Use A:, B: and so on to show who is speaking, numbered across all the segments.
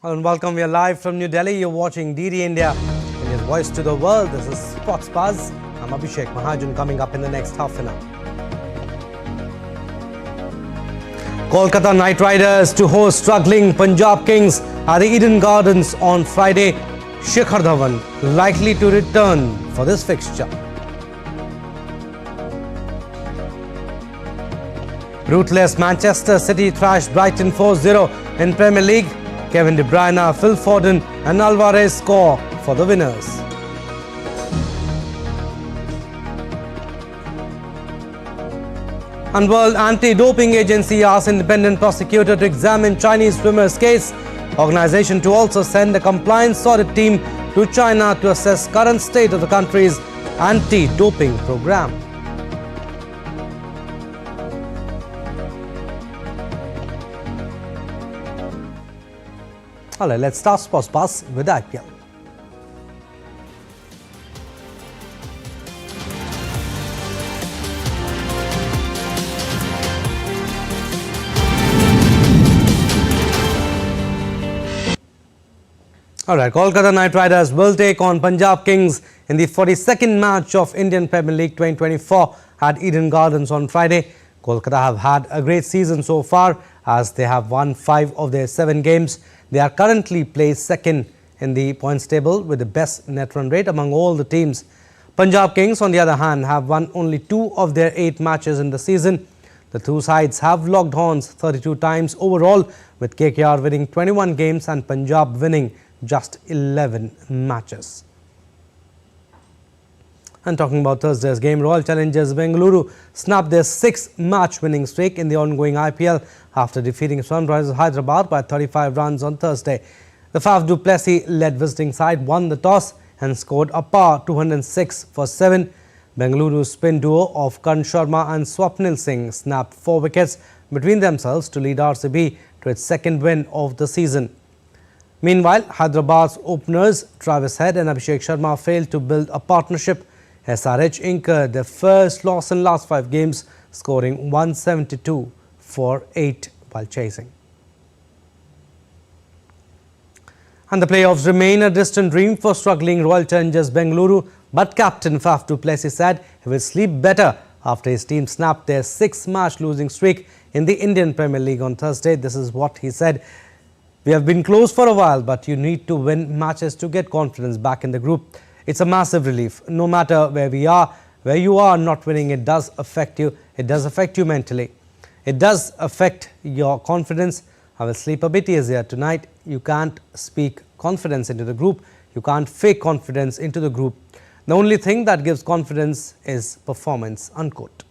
A: Hello and welcome. We are live from New Delhi. You're watching DD India, India's voice to the world. This is Sports Buzz. I'm Abhishek Mahajan. Coming up in the next half an hour. Kolkata Knight Riders to host struggling Punjab Kings at the Eden Gardens on Friday. Shikhar Dhawan likely to return for this fixture. Ruthless Manchester City thrashed Brighton 4-0 in Premier League. Kevin De Bruyne, Phil Foden and Alvarez score for the winners. And World Anti-Doping Agency asks independent prosecutor to examine Chinese swimmer's case. Organization to also send a compliance audit team to China to assess current state of the country's anti-doping program. Alright, let's start Sports Buzz with IPL. Alright, Kolkata Knight Riders will take on Punjab Kings in the 42nd match of Indian Premier League 2024 at Eden Gardens on Friday. Kolkata have had a great season so far as they have won 5 of their 7 games. They are currently placed second in the points table with the best net run rate among all the teams. Punjab Kings, on the other hand, have won only 2 of their 8 matches in the season. The two sides have locked horns 32 times overall, with KKR winning 21 games and Punjab winning just 11 matches. And talking about Thursday's game, Royal Challengers Bengaluru snapped their 6th match winning streak in the ongoing IPL after defeating Sunrisers Hyderabad by 35 runs on Thursday. The Faf du Plessis-led visiting side won the toss and scored a par 206 for 7. Bengaluru's spin duo of Karn Sharma and Swapnil Singh snapped 4 wickets between themselves to lead RCB to its 2nd win of the season. Meanwhile, Hyderabad's openers Travis Head and Abhishek Sharma failed to build a partnership. SRH incurred their first loss in last 5 games, scoring 172 for 8 while chasing. And the playoffs remain a distant dream for struggling Royal Challengers Bengaluru, but captain Faf du Plessis said he will sleep better after his team snapped their 6th match losing streak in the Indian Premier League on Thursday. This is what he said. "We have been close for a while, but you need to win matches to get confidence back in the group. It's a massive relief. No matter where we are, where you are not winning, it does affect you. It does affect you mentally. It does affect your confidence. I will sleep a bit easier tonight. You can't speak confidence into the group. You can't fake confidence into the group. The only thing that gives confidence is performance," unquote.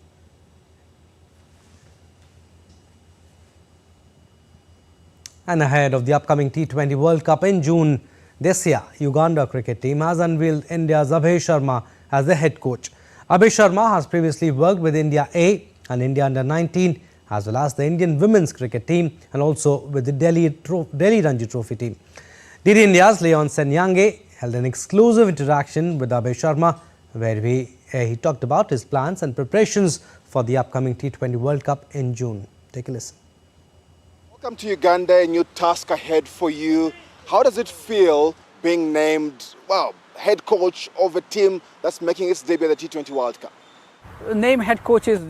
A: And ahead of the upcoming T20 World Cup in June this year, Uganda cricket team has unveiled India's Abhay Sharma as the head coach. Abhay Sharma has previously worked with India A and India Under-19 as well as the Indian women's cricket team and also with the Delhi Ranji Trophy team. DD India's Leon Senyange held an exclusive interaction with Abhay Sharma where he talked about his plans and preparations for the upcoming T20 World Cup in June. Take a listen.
B: Welcome to Uganda, a new task ahead for you. How does it feel being named, head coach of a team that's making its debut at the T20 World Cup?
C: Name head coach is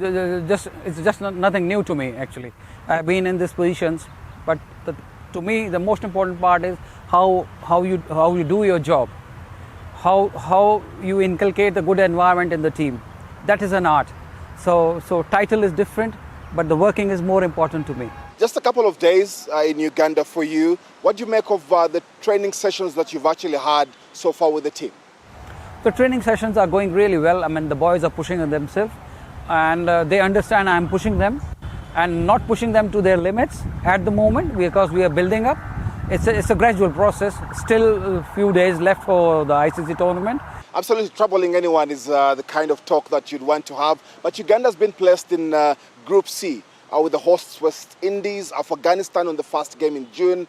C: just nothing new to me actually. I've been in these positions, but to me the most important part is how you do your job, how you inculcate the good environment in the team. That is an art. So title is different, but the working is more important to me.
B: Just a couple of days in Uganda for you. What do you make of the training sessions that you've actually had so far with the team?
C: The training sessions are going really well. I mean, the boys are pushing themselves and they understand I'm pushing them and not pushing them to their limits at the moment because we are building up. It's a gradual process. Still a few days left for the ICC tournament.
B: Absolutely troubling anyone is the kind of talk that you'd want to have. But Uganda's been placed in Group C. With the hosts West Indies, Afghanistan on the first game in June,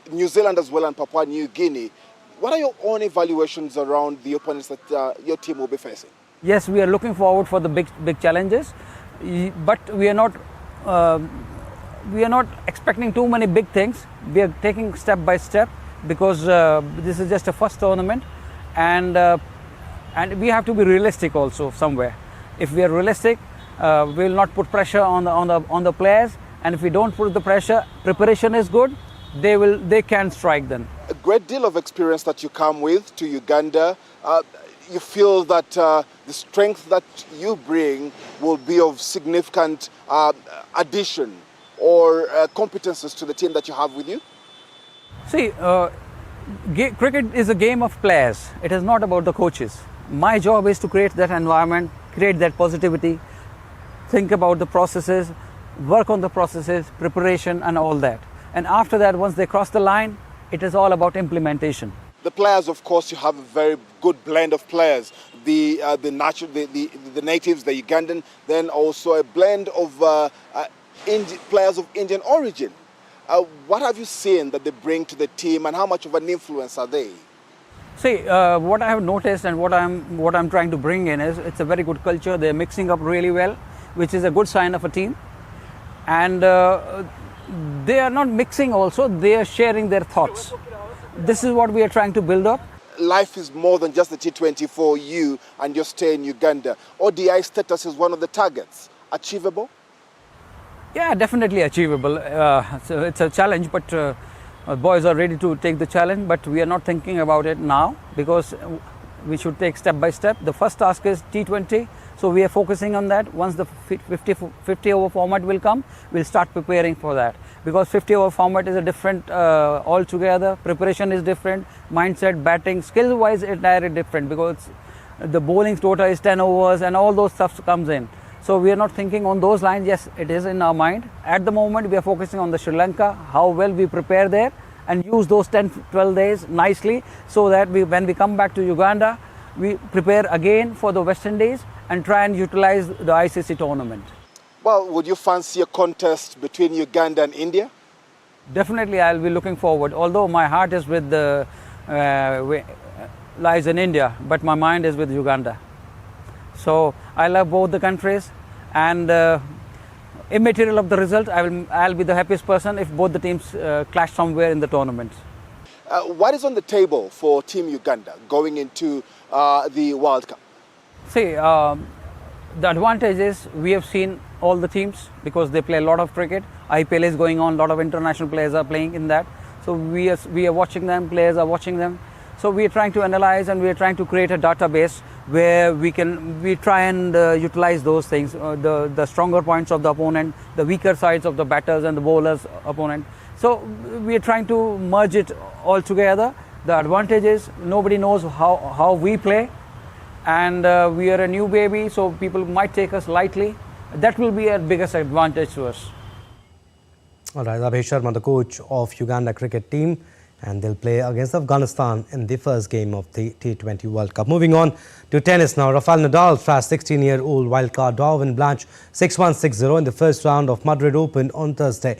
B: New Zealand as well and Papua New Guinea. What are your own evaluations around the opponents that your team will be facing?
C: Yes, we are looking forward for the big challenges, but we are not we are not expecting too many big things. We are taking step by step because this is just a first tournament, and we have to be realistic also somewhere. If we are realistic, we will not put pressure on the players, and if we don't put the pressure, preparation is good. They can strike then.
B: A great deal of experience that you come with to Uganda. You feel that the strength that you bring will be of significant addition or competences to the team that you have with you?
C: See, cricket is a game of players. It is not about the coaches. My job is to create that environment, create that positivity, think about the processes, work on the processes, preparation and all that. And after that, once they cross the line, it is all about implementation.
B: The players, of course, you have a very good blend of players. The natives, the Ugandan, then also a blend of players of Indian origin. What have you seen that they bring to the team, and how much of an influence are they?
C: See, what I have noticed and what I'm trying to bring in is it's a very good culture. They're mixing up really well, which is a good sign of a team. And they are not mixing also, they are sharing their thoughts. This is what we are trying to build up.
B: Life is more than just the T20 for you and your stay in Uganda. ODI status is one of the targets. Achievable?
C: Yeah, definitely achievable. So it's a challenge, but boys are ready to take the challenge, but we are not thinking about it now because we should take step by step. The first task is T20, so we are focusing on that. Once the 50-over format will come, we'll start preparing for that. Because 50-over format is a different altogether, preparation is different, mindset, batting, skill-wise it's entirely different because the bowling total is 10 overs and all those stuff comes in. So we are not thinking on those lines. Yes, it is in our mind. At the moment, we are focusing on the Sri Lanka, how well we prepare there and use those 10-12 days nicely so that when we come back to Uganda, we prepare again for the West Indies and try and utilize the ICC tournament.
B: Well, would you fancy a contest between Uganda and India?
C: Definitely, I'll be looking forward. Although my heart is with lies in India, but my mind is with Uganda. So I love both the countries, and immaterial of the result, I'll be the happiest person if both the teams clash somewhere in the tournament.
B: What is on the table for Team Uganda going into the World Cup?
C: See, the advantage is we have seen all the teams because they play a lot of cricket. IPL is going on, a lot of international players are playing in that. So we are watching them, players are watching them. So we are trying to analyze and we are trying to create a database where we try and utilize those things, the stronger points of the opponent, the weaker sides of the batters and the bowlers opponent. So we are trying to merge it all together. The advantage is nobody knows how we play, and we are a new baby, so people might take us lightly. That will be our biggest advantage to us.
A: All right, Abhay Sharma, the coach of Uganda cricket team, and they'll play against Afghanistan in the first game of the T20 World Cup. Moving on to tennis now. Rafael Nadal thrashed 16-year-old wildcard Darwin Blanche 6-1, 6-0 in the first round of Madrid Open on Thursday.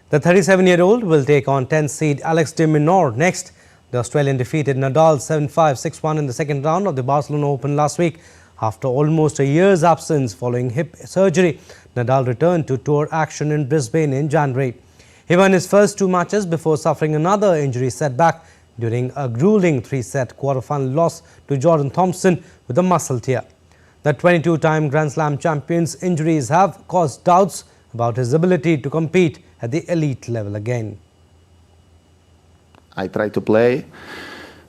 A: The 37-year-old will take on 10th seed Alex de Minaur next. The Australian defeated Nadal 7-5, 6-1 in the second round of the Barcelona Open last week. After almost a year's absence following hip surgery, Nadal returned to tour action in Brisbane in January. He won his first two matches before suffering another injury setback during a grueling three-set quarterfinal loss to Jordan Thompson with a muscle tear. The 22-time Grand Slam champion's injuries have caused doubts about his ability to compete at the elite level again.
D: I try to play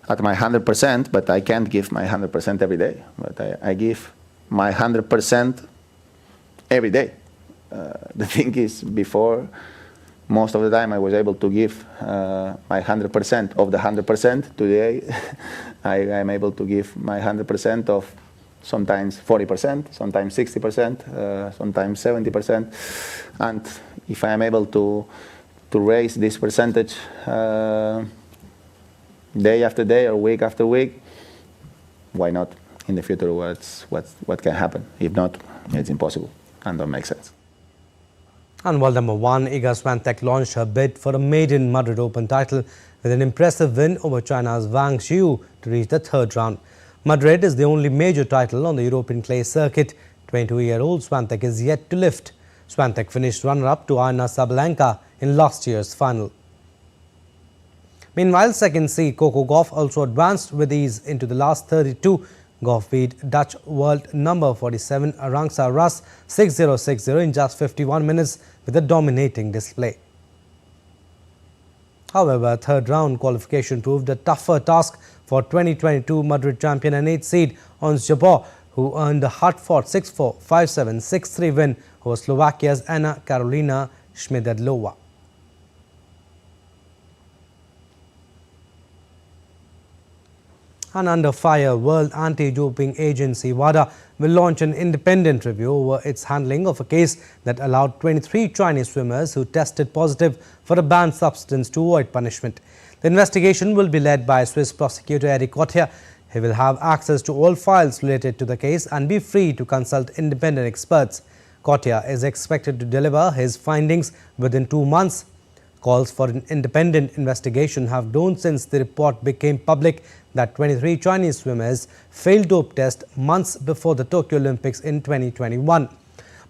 D: at my 100%, but I can't give my 100% every day. But I give my 100% every day. The thing is, before, most of the time I was able to give my 100% of the 100%. Today, I am able to give my 100% of sometimes 40%, sometimes 60%, sometimes 70%. And if I am able to raise this percentage day after day or week after week, why not? In the future, what can happen? If not, it's impossible and don't make sense.
A: And world number one, Iga Swiatek launched her bid for a maiden Madrid Open title with an impressive win over China's Wang Xiu to reach the third round. Madrid is the only major title on the European clay circuit. 22-year-old Swiatek is yet to lift. Swiatek finished runner-up to Arna Sabalenka in last year's final. Meanwhile, second seed Coco Gauff also advanced with ease into the last 32. Gauff beat Dutch world number 47 Arantxa Rus 6-0, 6-0 in just 51 minutes with a dominating display. However, third round qualification proved a tougher task for 2022 Madrid champion and 8th seed Ons Jabeur, who earned a hard-fought 6-4, 5-7, 6-3 win over Slovakia's Anna Karolina Schmiedlova. And under fire, World Anti-Doping Agency WADA will launch an independent review over its handling of a case that allowed 23 Chinese swimmers who tested positive for a banned substance to avoid punishment. The investigation will be led by Swiss prosecutor Eric Cotia. He will have access to all files related to the case and be free to consult independent experts. Cotia is expected to deliver his findings within 2 months. Calls for an independent investigation have grown since the report became public that 23 Chinese swimmers failed dope test months before the Tokyo Olympics in 2021.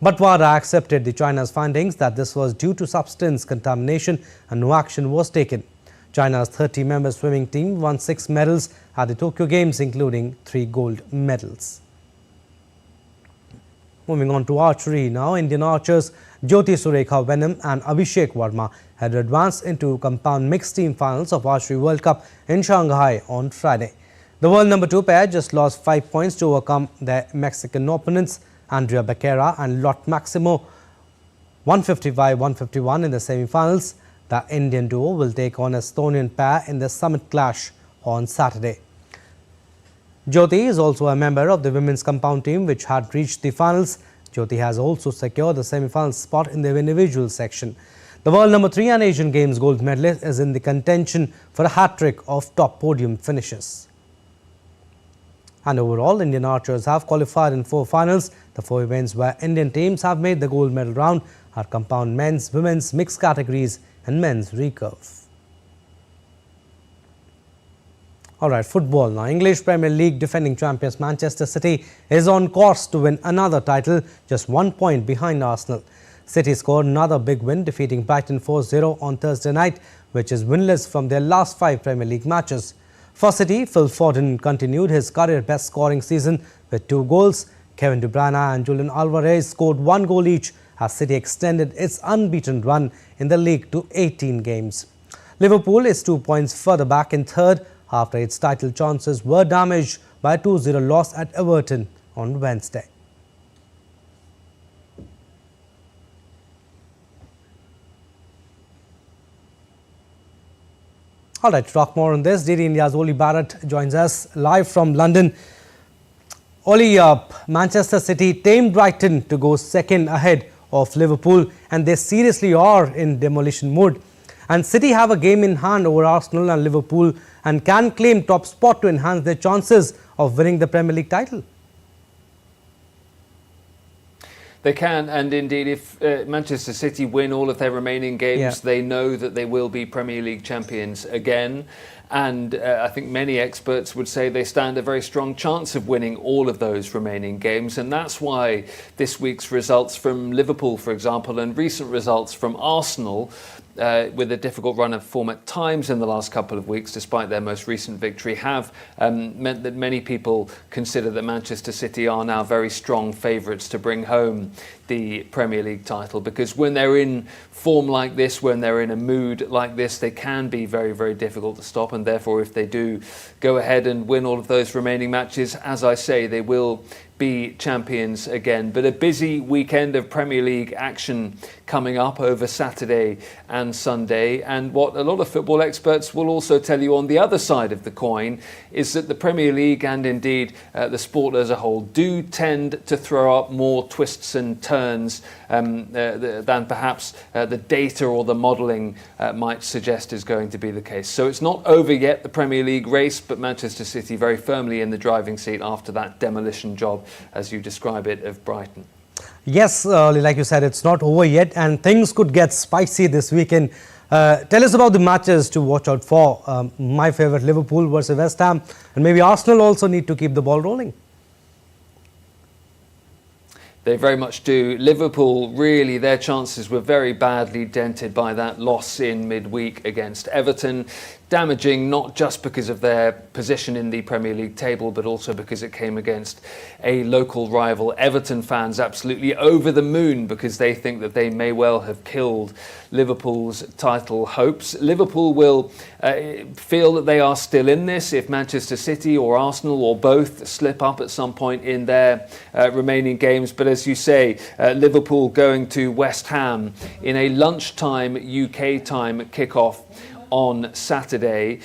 A: But WADA accepted the China's findings that this was due to substance contamination and no action was taken. China's 30-member swimming team won 6 medals at the Tokyo Games, including 3 gold medals. Moving on to archery now, Indian archers Jyoti Surekha Venom and Abhishek Verma had advanced into compound mixed team finals of Archery World Cup in Shanghai on Friday. The world number 2 pair just lost 5 points to overcome their Mexican opponents Andrea Becerra and Lot Maximo 155-151 in the semi-finals. The Indian duo will take on Estonian pair in the summit clash on Saturday. Jyoti is also a member of the women's compound team which had reached the finals. Jyoti has also secured the semi-final spot in the individual section. The world number 3 and Asian Games gold medalist is in the contention for a hat-trick of top podium finishes. And overall, Indian archers have qualified in 4 finals. The 4 events where Indian teams have made the gold medal round are compound men's, women's, mixed categories and men's recurve. Alright, football now. English Premier League defending champions Manchester City is on course to win another title, just 1 point behind Arsenal. City scored another big win, defeating Brighton 4-0 on Thursday night, which is winless from their last 5 Premier League matches. For City, Phil Foden continued his career-best scoring season with 2 goals. Kevin De Bruyne and Julian Alvarez scored 1 goal each as City extended its unbeaten run in the league to 18 games. Liverpool is 2 points further back in third after its title chances were damaged by a 2-0 loss at Everton on Wednesday. Alright, to talk more on this, DD India's Oli Barrett joins us live from London. Oli, Manchester City tamed Brighton to go second ahead of Liverpool, and they seriously are in demolition mode. And City have a game in hand over Arsenal and Liverpool and can claim top spot to enhance their chances of winning the Premier League title.
E: They can, and indeed if Manchester City win all of their remaining games, they know that they will be Premier League champions again. And I think many experts would say they stand a very strong chance of winning all of those remaining games. And that's why this week's results from Liverpool, for example, and recent results from Arsenal, with a difficult run of form at times in the last couple of weeks, despite their most recent victory, have meant that many people consider that Manchester City are now very strong favourites to bring home the Premier League title, because when they're in form like this, when they're in a mood like this, they can be very, very difficult to stop, and therefore if they do go ahead and win all of those remaining matches, as I say, they will be champions again. But a busy weekend of Premier League action coming up over Saturday and Sunday, and what a lot of football experts will also tell you on the other side of the coin is that the Premier League and indeed the sport as a whole do tend to throw up more twists and turns than perhaps the data or the modelling might suggest is going to be the case. So it's not over yet, the Premier League race, but Manchester City very firmly in the driving seat after that demolition job, as you describe it, of Brighton.
A: Yes, like you said, it's not over yet and things could get spicy this weekend. Tell us about the matches to watch out for. My favourite, Liverpool versus West Ham, and maybe Arsenal also need to keep the ball rolling.
E: They very much do. Liverpool, really, their chances were very badly dented by that loss in midweek against Everton. Damaging not just because of their position in the Premier League table, but also because it came against a local rival. Everton fans absolutely over the moon because they think that they may well have killed Liverpool's title hopes. Liverpool will feel that they are still in this if Manchester City or Arsenal or both slip up at some point in their remaining games. But as you say, Liverpool going to West Ham in a lunchtime UK time kickoff on Saturday.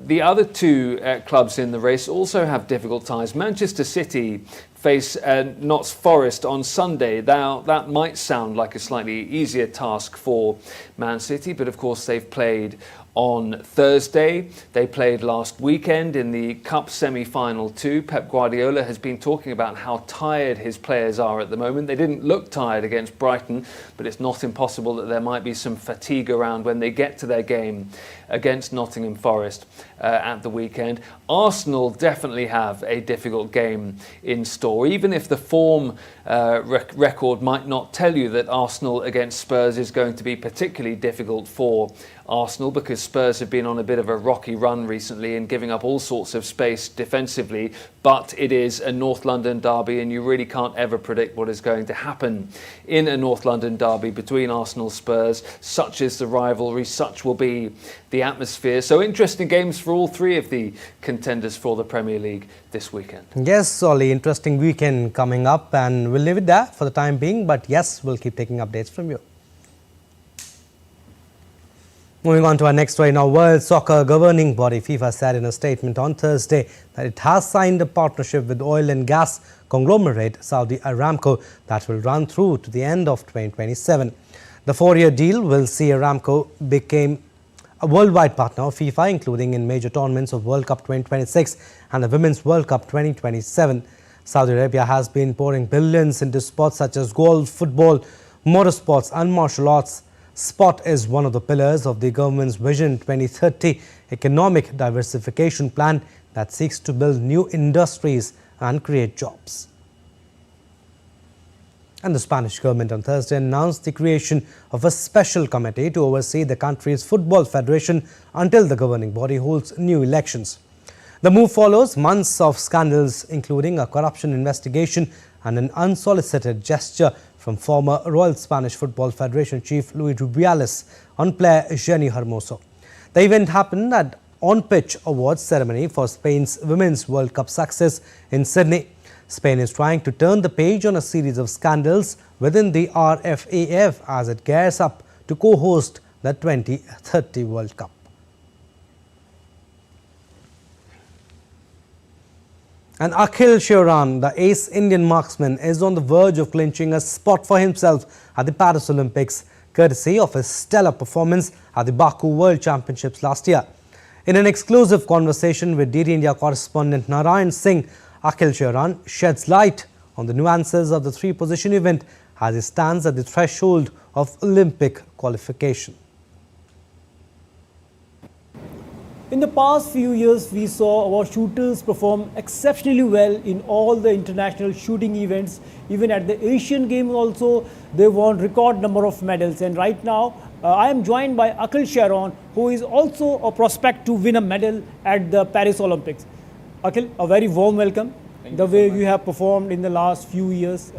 E: The other two clubs in the race also have difficult ties. Manchester City face Notts Forest on Sunday. Now, that might sound like a slightly easier task for Man City, but of course they've played on Thursday. They played last weekend in the Cup semi-final too. Pep Guardiola has been talking about how tired his players are at the moment. They didn't look tired against Brighton, but it's not impossible that there might be some fatigue around when they get to their game against Nottingham Forest at the weekend. Arsenal definitely have a difficult game in store, even if the form record might not tell you that Arsenal against Spurs is going to be particularly difficult for Arsenal, because Spurs have been on a bit of a rocky run recently and giving up all sorts of space defensively. But it is a North London derby, and you really can't ever predict what is going to happen in a North London derby between Arsenal and Spurs. Such is the rivalry, such will be the atmosphere. So interesting games for all three of the contenders for the Premier League this weekend.
A: Yes, Ollie, interesting weekend coming up, and we'll leave it there for the time being. But yes, we'll keep taking updates from you. Moving on to our next story now, World Soccer governing body FIFA said in a statement on Thursday that it has signed a partnership with oil and gas conglomerate Saudi Aramco that will run through to the end of 2027. The 4-year deal will see Aramco become a worldwide partner of FIFA, including in major tournaments of World Cup 2026 and the Women's World Cup 2027. Saudi Arabia has been pouring billions into sports such as golf, football, motorsports and martial arts. Sport is one of the pillars of the government's Vision 2030 economic diversification plan that seeks to build new industries and create jobs. And the Spanish government on Thursday announced the creation of a special committee to oversee the country's football federation until the governing body holds new elections. The move follows months of scandals, including a corruption investigation and an unsolicited gesture from former Royal Spanish Football Federation chief Luis Rubiales on player Jenny Hermoso. The event happened at on-pitch awards ceremony for Spain's Women's World Cup success in Sydney. Spain is trying to turn the page on a series of scandals within the RFAF as it gears up to co-host the 2030 World Cup. And Akhil Sharma, the ace Indian marksman, is on the verge of clinching a spot for himself at the Paris Olympics, courtesy of his stellar performance at the Baku World Championships last year. In an exclusive conversation with DD India correspondent Narayan Singh, Akhil Sharma sheds light on the nuances of the three-position event as he stands at the threshold of Olympic qualification.
F: In the past few years, we saw our shooters perform exceptionally well in all the international shooting events. Even at the Asian Games also, they won record number of medals. And right now, I am joined by Akhil Sharma, who is also a prospect to win a medal at the Paris Olympics. Akhil, a very warm welcome. The way you have performed in the last few years.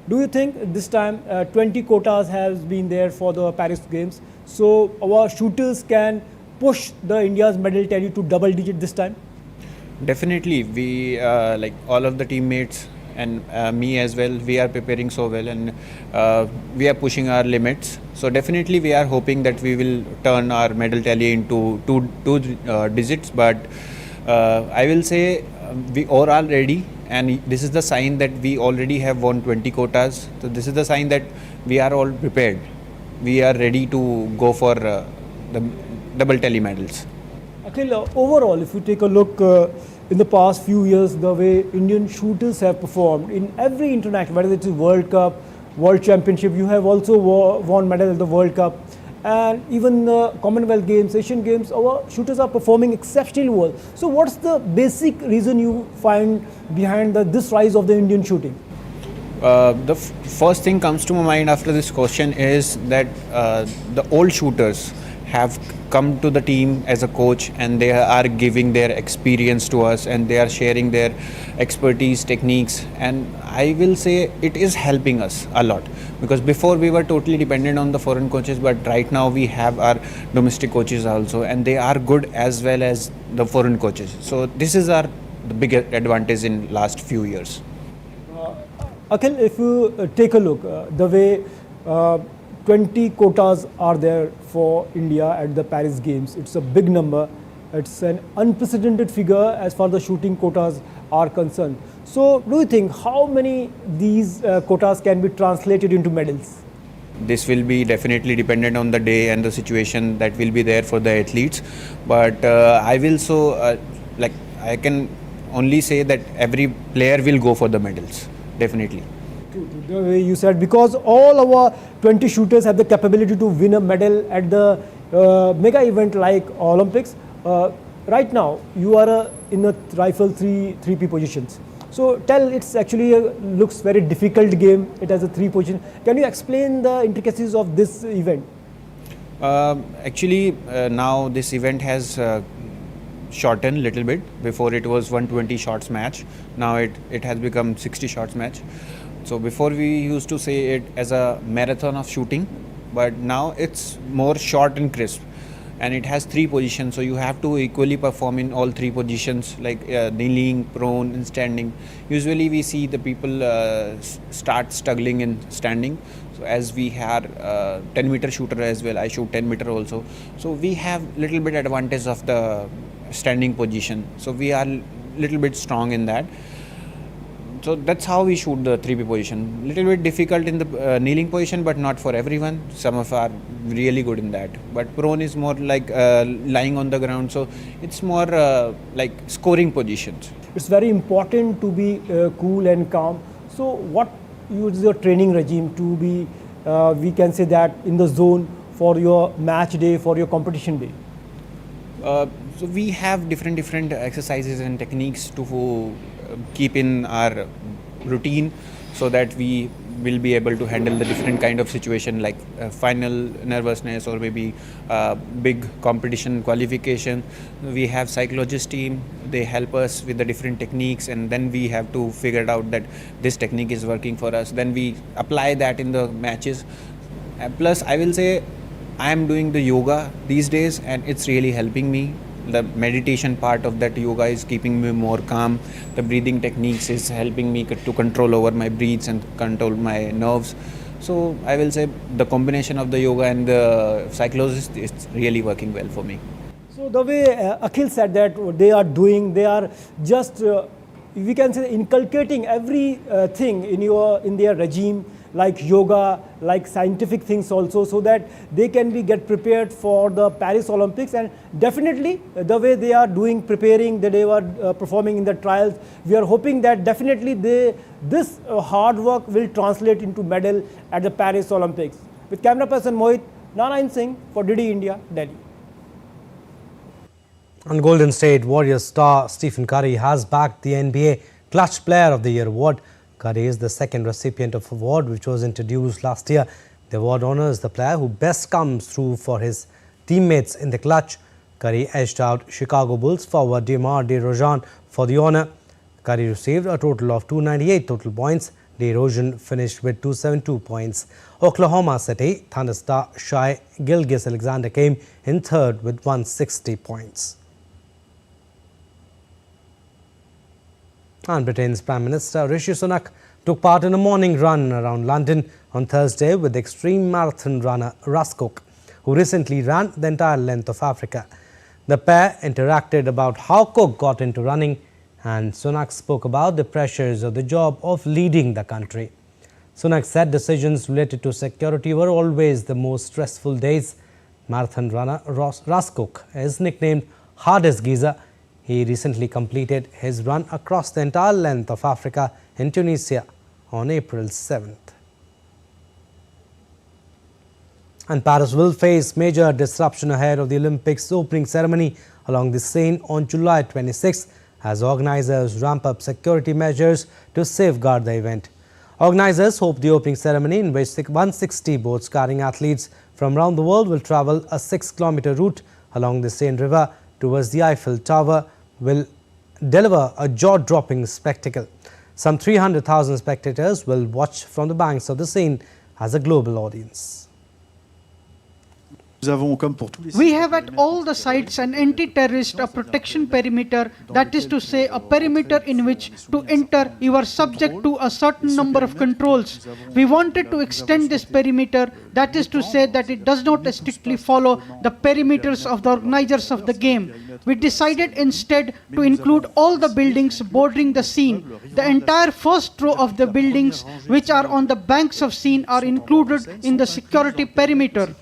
F: Do you think this time 20 quotas has been there for the Paris Games? So our shooters can push the India's medal tally to double digit this time?
G: Definitely, we like all of the teammates and me as well, we are preparing so well, and we are pushing our limits. So definitely we are hoping that we will turn our medal tally into two digits, but I will say we are all ready, and this is the sign that we already have won 20 quotas. So this is the sign that we are all prepared. We are ready to go for the double tally medals.
F: Akhil, overall, if you take a look in the past few years, the way Indian shooters have performed in every international, whether it's World Cup, World Championship, you have also won medal at the World Cup, and even the Commonwealth Games, Asian Games, our shooters are performing exceptionally well. So what's the basic reason you find behind this rise of the Indian shooting?
G: First thing comes to my mind after this question is that the old shooters have come to the team as a coach, and they are giving their experience to us, and they are sharing their expertise, techniques, and I will say it is helping us a lot, because before we were totally dependent on the foreign coaches, but right now we have our domestic coaches also, and they are good as well as the foreign coaches. So this is the biggest advantage in last few years.
F: Akhil, if you take a look, the way 20 quotas are there for India at the Paris Games, it's a big number. It's an unprecedented figure as far as the shooting quotas are concerned. So, do you think how many these quotas can be translated into medals?
G: This will be definitely dependent on the day and the situation that will be there for the athletes. But I will I can only say that every player will go for the medals. Definitely.
F: The way you said, because all our 20 shooters have the capability to win a medal at the mega event like Olympics. Right now, you are in a rifle 3P positions. So tell, it's actually looks very difficult game. It has a 3 position. Can you explain the intricacies of this event?
G: Actually, now this event has shortened a little bit. Before it was 120 shots match. Now it has become 60 shots match. So before we used to say it as a marathon of shooting, but now it's more short and crisp, and it has 3 positions. So you have to equally perform in all 3 positions, like kneeling, prone, and standing. Usually we see the people start struggling in standing. So as we have 10-meter shooter as well, I shoot 10-meter also. So we have little bit advantage of the standing position. So we are little bit strong in that. So that's how we shoot the 3P position. Little bit difficult in the kneeling position, but not for everyone. Some of are really good in that. But prone is more like lying on the ground. So it's more like scoring positions.
F: It's very important to be cool and calm. So what is your training regime to be, we can say that, in the zone for your match day, for your competition day?
G: So we have different exercises and techniques to keep in our routine, so that we will be able to handle the different kind of situation, like final nervousness or maybe big competition qualification. We have psychologist team, they help us with the different techniques, and then we have to figure out that this technique is working for us. Then we apply that in the matches. Plus I will say I am doing the yoga these days, and it's really helping me. The meditation part of that yoga is keeping me more calm. The breathing techniques is helping me to control over my breaths and control my nerves. So I will say the combination of the yoga and the psychologist is really working well for me.
F: So the way Akhil said that they are just, we can say, inculcating everything in their regime, like yoga, like scientific things also, so that they can get prepared for the Paris Olympics. And definitely the way they are preparing, that they were performing in the trials, we are hoping that definitely this hard work will translate into medal at the Paris Olympics. With camera person Mohit, Narayan Singh for DD India, Delhi.
A: And Golden State Warriors star Stephen Curry has bagged the NBA Clutch Player of the Year award. Curry is the second recipient of the award, which was introduced last year. The award honors the player who best comes through for his teammates in the clutch. Curry edged out Chicago Bulls forward DeMar DeRozan for the honor. Curry received a total of 298 total points. DeRozan finished with 272 points. Oklahoma City Thunder star Shai Gilgeous-Alexander came in third with 160 points. And Britain's Prime Minister Rishi Sunak took part in a morning run around London on Thursday with extreme marathon runner Russ Cook, who recently ran the entire length of Africa. The pair interacted about how Cook got into running, and Sunak spoke about the pressures of the job of leading the country. Sunak said decisions related to security were always the most stressful days. Marathon runner Russ Cook is nicknamed Hardest Geezer. He recently completed his run across the entire length of Africa in Tunisia on April 7th. And Paris will face major disruption ahead of the Olympics opening ceremony along the Seine on July 26 as organizers ramp up security measures to safeguard the event. Organisers hope the opening ceremony, in which 160 boats carrying athletes from around the world will travel a 6-kilometre route along the Seine River towards the Eiffel Tower, will deliver a jaw-dropping spectacle. Some 300,000 spectators will watch from the banks of the Seine as a global audience.
H: We have at all the sites an anti-terrorist protection perimeter, that is to say a perimeter in which to enter you are subject to a certain number of controls. We wanted to extend this perimeter, that is to say that it does not strictly follow the perimeters of the organizers of the game. We decided instead to include all the buildings bordering the Seine. The entire first row of the buildings which are on the banks of Seine are included in the security perimeter.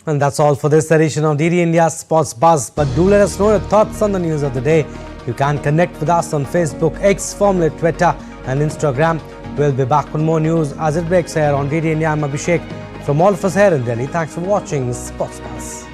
A: And that's all for this edition of DD India Sports Buzz. But do let us know your thoughts on the news of the day. You can connect with us on Facebook, X, formerly Twitter and Instagram. We'll be back with more news as it breaks here on DD India. I'm Abhishek. From all of us here in Delhi, thanks for watching Sports Buzz.